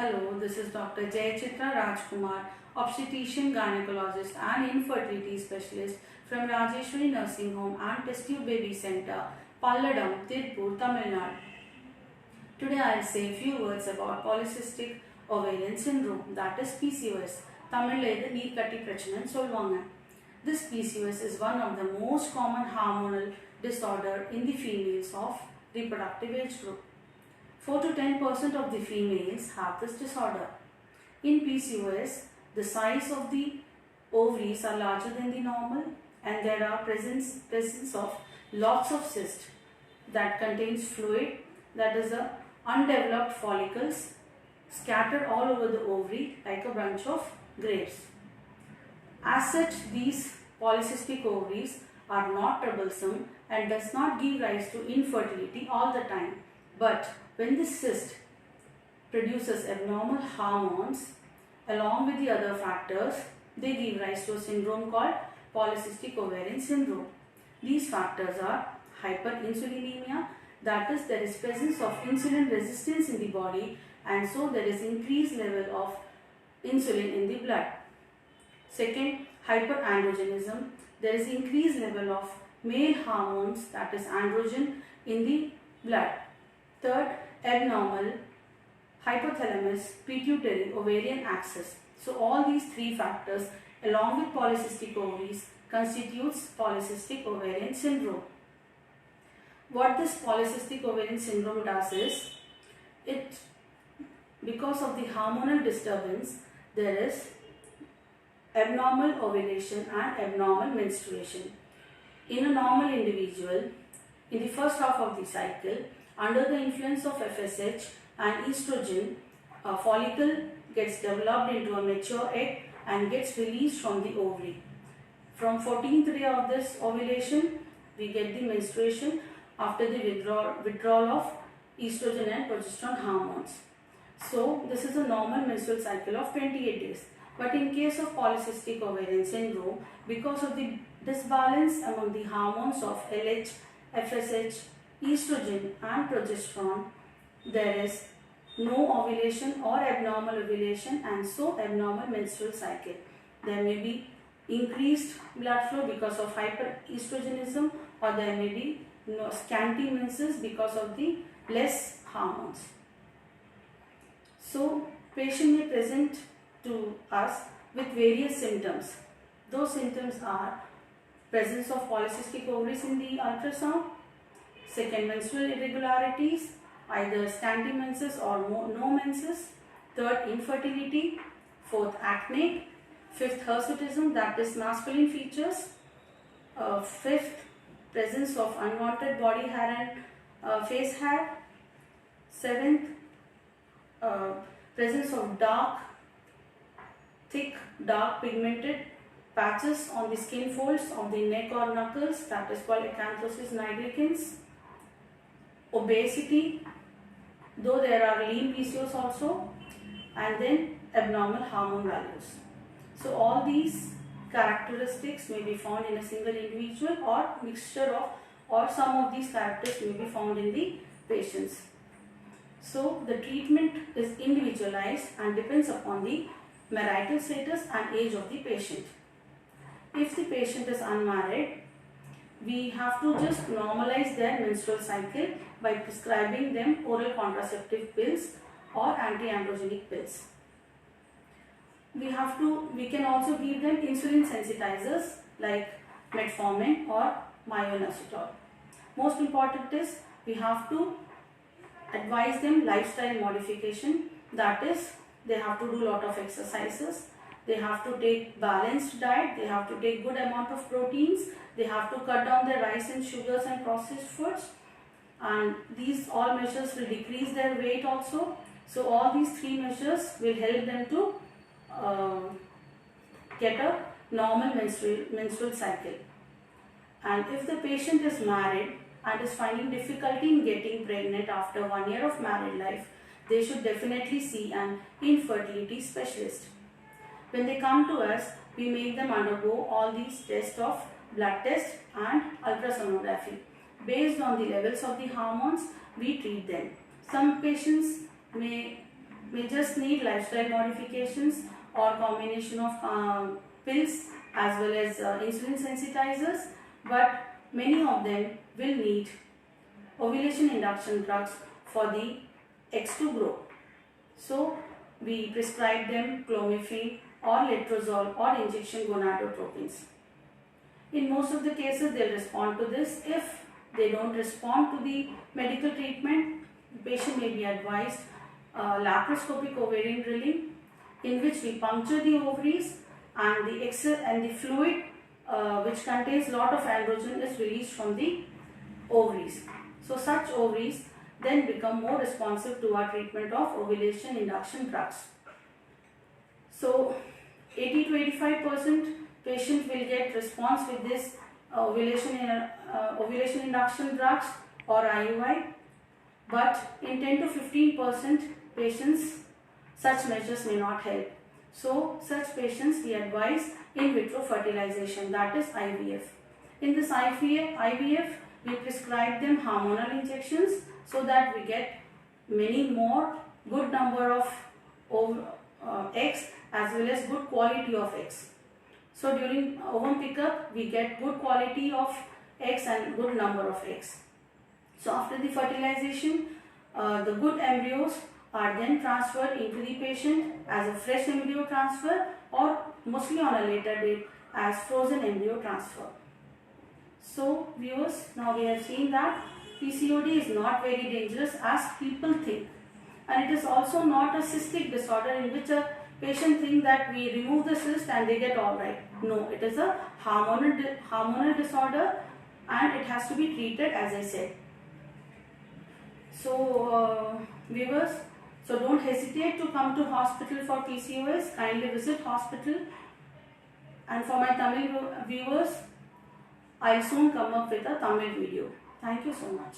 Hello, this is Dr. Jayachitra Rajkumar, obstetrician, gynecologist and infertility specialist from Rajeshwari Nursing Home and Test Tube Baby Center, Palladam, Tirupur, Tamil Nadu. Today I will say a few words about polycystic ovarian syndrome, that is PCOS. தமிழ்ல இது நீர்க்கட்டி பிரச்சனைன்னு சொல்வாங்க. This PCOS is one of the most common hormonal disorder in the females of reproductive age group. 4 to 10% of the females have this disorder. In PCOS, the size of the ovaries are larger than the normal and there are presence of lots of cysts that contains fluid, that is the undeveloped follicles scattered all over the ovary like a bunch of grapes. As such, these polycystic ovaries are not troublesome and does not give rise to infertility all the time. But when the cyst produces abnormal hormones along with the other factors, they give rise to a syndrome called polycystic ovarian syndrome. These factors are hyperinsulinemia, that is there is presence of insulin resistance in the body and so there is increased level of insulin in the blood. Second, hyperandrogenism, there is increased level of male hormones, that is androgen, in the blood. Third, abnormal hypothalamus pituitary ovarian axis. So all these three factors along with polycystic ovaries constitutes polycystic ovarian syndrome. What this polycystic ovarian syndrome does is, because of the hormonal disturbance, there is abnormal ovulation and abnormal menstruation. In a normal individual, in the first half of the cycle, under the influence of FSH and estrogen, a follicle gets developed into a mature egg and gets released from the ovary. From 14th day of this ovulation, we get the menstruation after the withdrawal of estrogen and progesterone hormones. So, this is a normal menstrual cycle of 28 days. But in case of polycystic ovarian syndrome, because of the disbalance among the hormones of LH, FSH, estrogen and progesterone, there is no ovulation or abnormal ovulation and so abnormal menstrual cycle. There may be increased blood flow because of hyperestrogenism or there may be scanty menses because of the less hormones. So, patient may present to us with various symptoms. Those symptoms are presence of polycystic ovaries in the ultrasound, second, menstrual irregularities, either scanty menses or no menses, third, infertility, fourth, acne, fifth, hirsutism, that is masculine features, fifth, presence of unwanted body hair and face hair, seventh, presence of thick, dark pigmented patches on the skin folds of the neck or knuckles, that is called acanthosis nigricans, obesity, though there are lean PCOS also, and then abnormal hormone values. So all these characteristics may be found in a single individual or mixture of, or some of these characters may be found in the patients. So the treatment is individualized and depends upon the marital status and age of the patient. If the patient is unmarried, we have to just normalize their menstrual cycle by prescribing them oral contraceptive pills or anti-androgenic pills. We can also give them insulin sensitizers like metformin or myoinositol. Most important is we have to advise them lifestyle modification, that is they have to do lot of exercises, they have to take balanced diet, they have to take good amount of proteins, they have to cut down their rice and sugars and processed foods, and these all measures will decrease their weight also. So all these three measures will help them to get a normal menstrual cycle. And if the patient is married and is finding difficulty in getting pregnant after 1 year of married life, they should definitely see an infertility specialist. When they come to us, we make them undergo all these tests of blood test and ultrasonography. Based on the levels of the hormones, we treat them. Some patients may may just need lifestyle modifications or combination of pills as well as insulin sensitizers, but many of them will need ovulation induction drugs for the eggs to grow. So we prescribe them clomiphene or letrozole or injection gonadotropins. In most of the cases, they'll respond to this. If they don't respond to the medical treatment, the patient may be advised laparoscopic ovarian drilling, in which we puncture the ovaries and the fluid which contains lot of androgen is released from the ovaries. So such ovaries then become more responsive to our treatment of ovulation induction drugs. So 80 to 85% patient will get response with this ovulation induction drugs or IUI, but in 10 to 15% patients such measures may not help. So such patients we advise in vitro fertilization, that is IVF. In this IVF we prescribe them hormonal injections so that we get many more good number of eggs as well as good quality of eggs. So during ovum pickup we get good quality of eggs and good number of eggs. So after the fertilization, the good embryos are then transferred into the patient as a fresh embryo transfer or mostly on a later date as frozen embryo transfer. So viewers, now we have seen that PCOD is not very dangerous as people think, and it is also not a cystic disorder in which a patient think that we remove the cyst and they get alright. No, it is a hormonal disorder and it has to be treated as I said. So viewers, so don't hesitate to come to hospital for PCOS. Kindly visit hospital. And for my Tamil viewers, I'll soon come up with a Tamil video. Thank you so much.